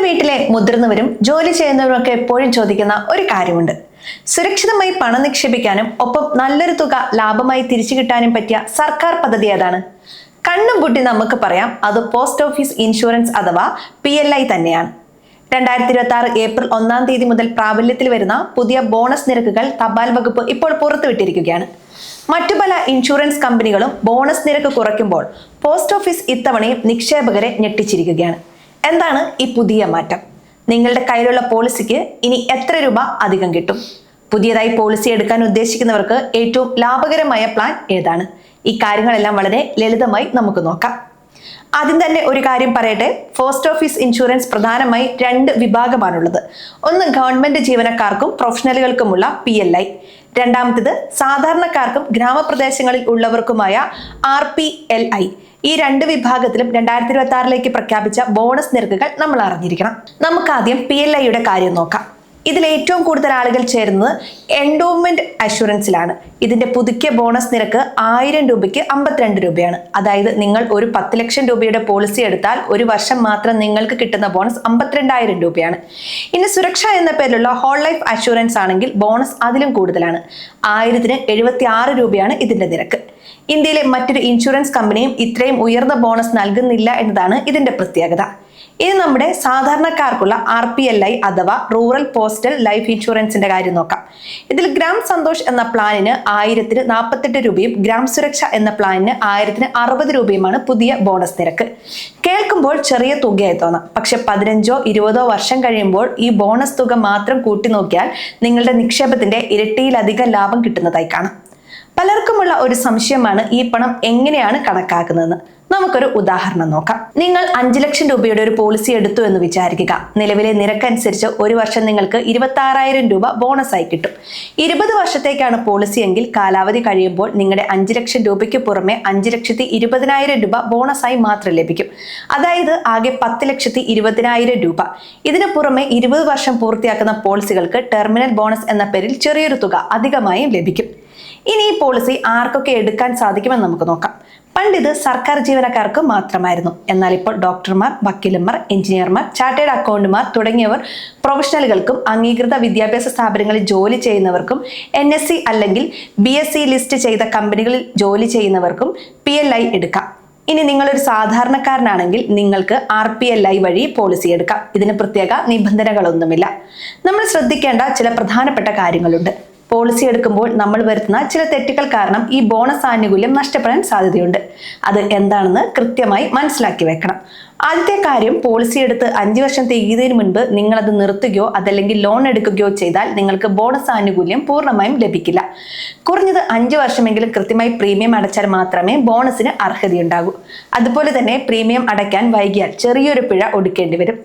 വീട്ടിലെ മുതിർന്നവരും ജോലി ചെയ്യുന്നവരൊക്കെ എപ്പോഴും ചോദിക്കുന്ന ഒരു കാര്യമുണ്ട്. സുരക്ഷിതമായി പണം നിക്ഷേപിക്കാനും ഒപ്പം നല്ലൊരു തുക ലാഭമായി തിരിച്ചു കിട്ടാനും പറ്റിയ സർക്കാർ പദ്ധതി ഏതാണ്? കണ്ണും പൂട്ടി നമുക്ക് പറയാം, അത് പോസ്റ്റ് ഓഫീസ് ഇൻഷുറൻസ് അഥവാ PLI തന്നെയാണ്. 2026 ഏപ്രിൽ 1-ാം തീയതി മുതൽ പ്രാബല്യത്തിൽ വരുന്ന പുതിയ ബോണസ് നിരക്കുകൾ തപാൽ വകുപ്പ് ഇപ്പോൾ പുറത്തുവിട്ടിരിക്കുകയാണ്. മറ്റു പല ഇൻഷുറൻസ് കമ്പനികളും ബോണസ് നിരക്ക് കുറയ്ക്കുമ്പോൾ പോസ്റ്റ് ഓഫീസ് ഇത്തവണയും നിക്ഷേപകരെ ഞെട്ടിച്ചിരിക്കുകയാണ്. എന്താണ് ഈ പുതിയ മാറ്റം? നിങ്ങളുടെ കയ്യിലുള്ള പോളിസിക്ക് ഇനി എത്ര രൂപ അധികം കിട്ടും? പുതിയതായി പോളിസി എടുക്കാൻ ഉദ്ദേശിക്കുന്നവർക്ക് ഏറ്റവും ലാഭകരമായ പ്ലാൻ ഏതാണ്? ഈ കാര്യങ്ങളെല്ലാം വളരെ ലളിതമായി നമുക്ക് നോക്കാം. ആദ്യം തന്നെ ഒരു കാര്യം പറയട്ടെ, പോസ്റ്റ് ഓഫീസ് ഇൻഷുറൻസ് പ്രധാനമായി 2 വിഭാഗമാണുള്ളത്. ഒന്ന് ഗവൺമെന്റ് ജീവനക്കാർക്കും പ്രൊഫഷണലുകൾക്കുമുള്ള PLI, രണ്ടാമത്തേത് സാധാരണക്കാർക്കും ഗ്രാമപ്രദേശങ്ങളിൽ ഉള്ളവർക്കുമായ RPLI. ഈ 2 വിഭാഗത്തിലും 2026 പ്രഖ്യാപിച്ച ബോണസ് നിരക്കുകൾ നമ്മൾ അറിഞ്ഞിരിക്കണം. നമുക്ക് ആദ്യം PLIയുടെ കാര്യം നോക്കാം. ഇതിൽ ഏറ്റവും കൂടുതൽ ആളുകൾ ചേരുന്നത് എൻഡോവ്മെന്റ് അഷുറൻസിലാണ്. ഇതിന്റെ പുതുക്കിയ ബോണസ് നിരക്ക് 1000 രൂപയ്ക്ക് 52 രൂപയാണ്. അതായത് നിങ്ങൾ ഒരു 10 ലക്ഷം രൂപയുടെ പോളിസി എടുത്താൽ ഒരു വർഷം മാത്രം നിങ്ങൾക്ക് കിട്ടുന്ന ബോണസ് 52,000 രൂപയാണ്. ഇനി സുരക്ഷ എന്ന പേരിലുള്ള ഹോൾ ലൈഫ് അഷുറൻസ് ആണെങ്കിൽ ബോണസ് അതിലും കൂടുതലാണ്. 1076 രൂപയാണ് ഇതിന്റെ നിരക്ക്. ഇന്ത്യയിലെ മറ്റൊരു ഇൻഷുറൻസ് കമ്പനിയും ഇത്രയും ഉയർന്ന ബോണസ് നൽകുന്നില്ല എന്നതാണ് ഇതിന്റെ പ്രത്യേകത. ഇനി നമ്മുടെ സാധാരണക്കാർക്കുള്ള RPLI അഥവാ റൂറൽ പോസ്റ്റൽ ലൈഫ് ഇൻഷുറൻസിന്റെ കാര്യം നോക്കാം. ഇതിൽ ഗ്രാം സന്തോഷ് എന്ന പ്ലാനിന് 1048 രൂപയും ഗ്രാം സുരക്ഷ എന്ന പ്ലാനിന് 1060 രൂപയുമാണ് പുതിയ ബോണസ് നിരക്ക്. കേൾക്കുമ്പോൾ ചെറിയ തുകയായി തോന്നാം, പക്ഷെ 15-20 വർഷം കഴിയുമ്പോൾ ഈ ബോണസ് തുക മാത്രം കൂട്ടി നോക്കിയാൽ നിങ്ങളുടെ നിക്ഷേപത്തിന്റെ ഇരട്ടിയിലധികം ലാഭം കിട്ടുന്നതായി കാണാം. പലർക്കുമുള്ള ഒരു സംശയമാണ് ഈ പണം എങ്ങനെയാണ് കണക്കാക്കുന്നതെന്ന്. നമുക്കൊരു ഉദാഹരണം നോക്കാം. നിങ്ങൾ 5 ലക്ഷം രൂപയുടെ ഒരു പോളിസി എടുത്തു എന്ന് വിചാരിക്കുക. നിലവിലെ നിരക്കനുസരിച്ച് ഒരു വർഷം നിങ്ങൾക്ക് 26,000 രൂപ ബോണസായി കിട്ടും. 20 വർഷത്തേക്കാണ് പോളിസി എങ്കിൽ കാലാവധി കഴിയുമ്പോൾ നിങ്ങളുടെ 5 ലക്ഷം രൂപയ്ക്ക് പുറമെ 5,20,000 രൂപ ബോണസായി മാത്രം ലഭിക്കും. അതായത് ആകെ 10,20,000 രൂപ. ഇതിനു പുറമെ 20 വർഷം പൂർത്തിയാക്കുന്ന പോളിസികൾക്ക് ടെർമിനൽ ബോണസ് എന്ന പേരിൽ ചെറിയൊരു തുക അധികമായും ലഭിക്കും. ഇനി ഈ പോളിസി ആർക്കൊക്കെ എടുക്കാൻ സാധിക്കുമെന്ന് നമുക്ക് നോക്കാം. പണ്ടിത് സർക്കാർ ജീവനക്കാർക്ക് മാത്രമായിരുന്നു. എന്നാൽ ഇപ്പോൾ ഡോക്ടർമാർ, വക്കീലന്മാർ, എഞ്ചിനീയർമാർ, ചാർട്ടേഡ് അക്കൗണ്ടുമാർ തുടങ്ങിയവർ പ്രൊഫഷണലുകൾക്കും അംഗീകൃത വിദ്യാഭ്യാസ സ്ഥാപനങ്ങളിൽ ജോലി ചെയ്യുന്നവർക്കും NSE അല്ലെങ്കിൽ BSc ലിസ്റ്റ് ചെയ്ത കമ്പനികളിൽ ജോലി ചെയ്യുന്നവർക്കും PLI എടുക്കാം. ഇനി നിങ്ങളൊരു സാധാരണക്കാരനാണെങ്കിൽ നിങ്ങൾക്ക് RPLI വഴി പോളിസി എടുക്കാം. ഇതിന് പ്രത്യേക നിബന്ധനകളൊന്നുമില്ല. നമ്മൾ ശ്രദ്ധിക്കേണ്ട ചില പ്രധാനപ്പെട്ട കാര്യങ്ങളുണ്ട്. പോളിസി എടുക്കുമ്പോൾ നമ്മൾ വരുത്തുന്ന ചില തെറ്റുകൾ കാരണം ഈ ബോണസ് ആനുകൂല്യം നഷ്ടപ്പെടാൻ സാധ്യതയുണ്ട്. അത് എന്താണെന്ന് കൃത്യമായി മനസ്സിലാക്കി വെക്കണം. ആദ്യത്തെ കാര്യം, പോളിസി എടുത്ത് 5 വർഷം തികയുന്നതിന് മുൻപ് നിങ്ങൾ അത് നിർത്തുകയോ അതല്ലെങ്കിൽ ലോൺ എടുക്കുകയോ ചെയ്താൽ നിങ്ങൾക്ക് ബോണസ് ആനുകൂല്യം പൂർണ്ണമായും ലഭിക്കില്ല. കുറഞ്ഞത് 5 വർഷമെങ്കിലും കൃത്യമായി പ്രീമിയം അടച്ചാൽ മാത്രമേ ബോണസിന് അർഹതയുണ്ടാകൂ. അതുപോലെ തന്നെ പ്രീമിയം അടയ്ക്കാൻ വൈകിയാൽ ചെറിയൊരു പിഴ ഒടുക്കേണ്ടി വരും.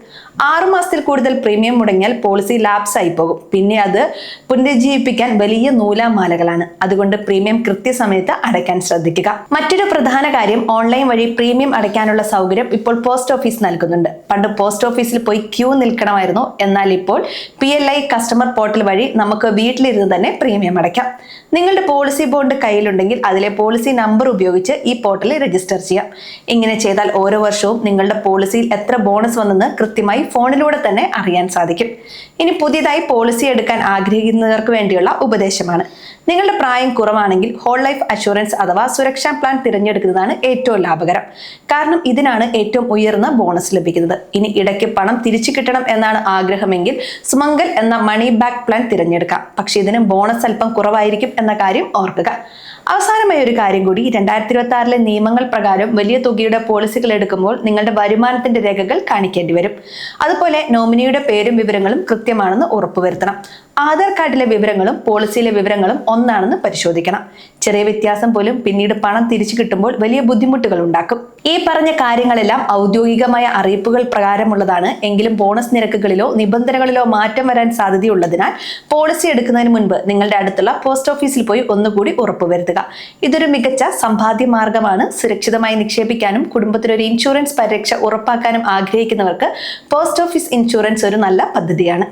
6 മാസത്തിൽ കൂടുതൽ പ്രീമിയം മുടങ്ങിയാൽ പോളിസി ലാപ്സ് ആയി പോകും. പിന്നെ അത് പുനരുജ്ജീവിപ്പിക്കാൻ വലിയ നൂലാമാലകളാണ്. അതുകൊണ്ട് പ്രീമിയം കൃത്യസമയത്ത് അടയ്ക്കാൻ ശ്രദ്ധിക്കുക. മറ്റൊരു പ്രധാന കാര്യം, ഓൺലൈൻ വഴി പ്രീമിയം അടയ്ക്കാനുള്ള സൗകര്യം ഇപ്പോൾ പോസ്റ്റ് ഓഫീസ് നൽകുന്നുണ്ട്. പണ്ട് പോസ്റ്റ് ഓഫീസിൽ പോയി ക്യൂ നിൽക്കണമായിരുന്നു. എന്നാൽ ഇപ്പോൾ PLI കസ്റ്റമർ പോർട്ടൽ വഴി നമുക്ക് വീട്ടിലിരുന്ന് തന്നെ പ്രീമിയം അടയ്ക്കാം. നിങ്ങളുടെ പോളിസി ബോണ്ട് കയ്യിലുണ്ടെങ്കിൽ അതിലെ പോളിസി നമ്പർ ഉപയോഗിച്ച് ഈ പോർട്ടലിൽ രജിസ്റ്റർ ചെയ്യാം. ഇങ്ങനെ ചെയ്താൽ ഓരോ വർഷവും നിങ്ങളുടെ പോളിസിയിൽ എത്ര ബോണസ് വന്നെന്ന് കൃത്യമായി ഫോണിലൂടെ തന്നെ അറിയാൻ സാധിക്കും. ഇനി പുതിയതായി പോളിസി എടുക്കാൻ ആഗ്രഹിക്കുന്നവർക്ക് വേണ്ടിയുള്ള ഉപദേശമാണ്. നിങ്ങളുടെ പ്രായം കുറവാണെങ്കിൽ ഹോൾ ലൈഫ് അഷുറൻസ് അഥവാ സുരക്ഷാ പ്ലാൻ തിരഞ്ഞെടുക്കുന്നതാണ് ഏറ്റവും ലാഭകരം. കാരണം ഇതിനാണ് ഏറ്റവും ഉയർന്ന ബോണസ് ലഭിക്കുന്നത്. ഇനി ഇടയ്ക്ക് പണം തിരിച്ചു കിട്ടണം എന്നാണ് ആഗ്രഹമെങ്കിൽ സുമംഗൽ എന്ന മണി ബാക്ക് പ്ലാൻ തിരഞ്ഞെടുക്കാം. പക്ഷെ ഇതിന് ബോണസ് അല്പം കുറവായിരിക്കും എന്ന കാര്യം ഓർക്കുക. അവസാനമായ ഒരു കാര്യം കൂടി, 2026 നിയമങ്ങൾ പ്രകാരം വലിയ തുകയുടെ പോളിസികൾ എടുക്കുമ്പോൾ നിങ്ങളുടെ വരുമാനത്തിന്റെ രേഖകൾ കാണിക്കേണ്ടി വരും. അതുപോലെ നോമിനിയുടെ പേരും വിവരങ്ങളും കൃത്യമാണെന്ന് ഉറപ്പുവരുത്തണം. ആധാർ കാർഡിലെ വിവരങ്ങളും പോളിസിയിലെ വിവരങ്ങളും ഒന്നാണെന്ന് പരിശോധിക്കണം. ചെറിയ വ്യത്യാസം പോലും പിന്നീട് പണം തിരിച്ചു കിട്ടുമ്പോൾ വലിയ ബുദ്ധിമുട്ടുകൾ ഉണ്ടാക്കും. ഈ പറഞ്ഞ കാര്യങ്ങളെല്ലാം ഔദ്യോഗികമായ അറിയിപ്പുകൾ പ്രകാരമുള്ളതാണ്. എങ്കിലും ബോണസ് നിരക്കുകളിലോ നിബന്ധനകളിലോ മാറ്റം വരാൻ സാധ്യതയുള്ളതിനാൽ പോളിസി എടുക്കുന്നതിന് മുൻപ് നിങ്ങളുടെ അടുത്തുള്ള പോസ്റ്റ് ഓഫീസിൽ പോയി ഒന്നുകൂടി ഉറപ്പുവരുത്തുക. ഇതൊരു മികച്ച സമ്പാദ്യ മാർഗമാണ്. സുരക്ഷിതമായി നിക്ഷേപിക്കാനും കുടുംബത്തിനൊരു ഇൻഷുറൻസ് പരിരക്ഷ ഉറപ്പാക്കാനും ആഗ്രഹിക്കുന്നവർക്ക് പോസ്റ്റ് ഓഫീസ് ഇൻഷുറൻസ് ഒരു നല്ല പദ്ധതിയാണ്.